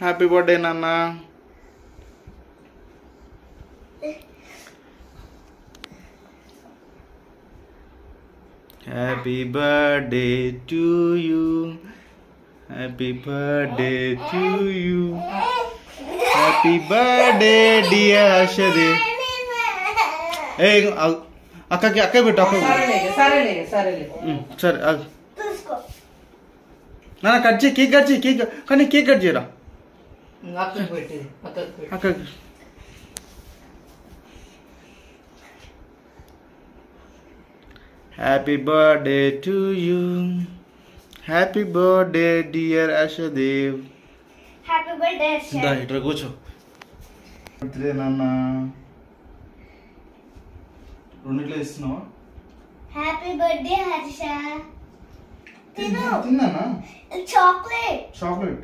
Happy birthday నాన్న. Happy birthday to you. Happy birthday to you. Happy birthday dear Harshadev. ఏ అక్కకి అక్క పెట్టు. అక్క సరే నాన్న కట్ చేయి. కేక్ కట్ చేయి. కేక్ కానీ కేక్ కట్ చేయరా అక్కకి. Happy birthday to you. Happy birthday dear Harshadev. Happy birthday Harsha. ఇట్లా కూర్చో. బర్త్డే నాన్న. రెండిట్లో ఇస్తున్నావా? Happy birthday Harsha. తిన్నానా? చాక్లెట్.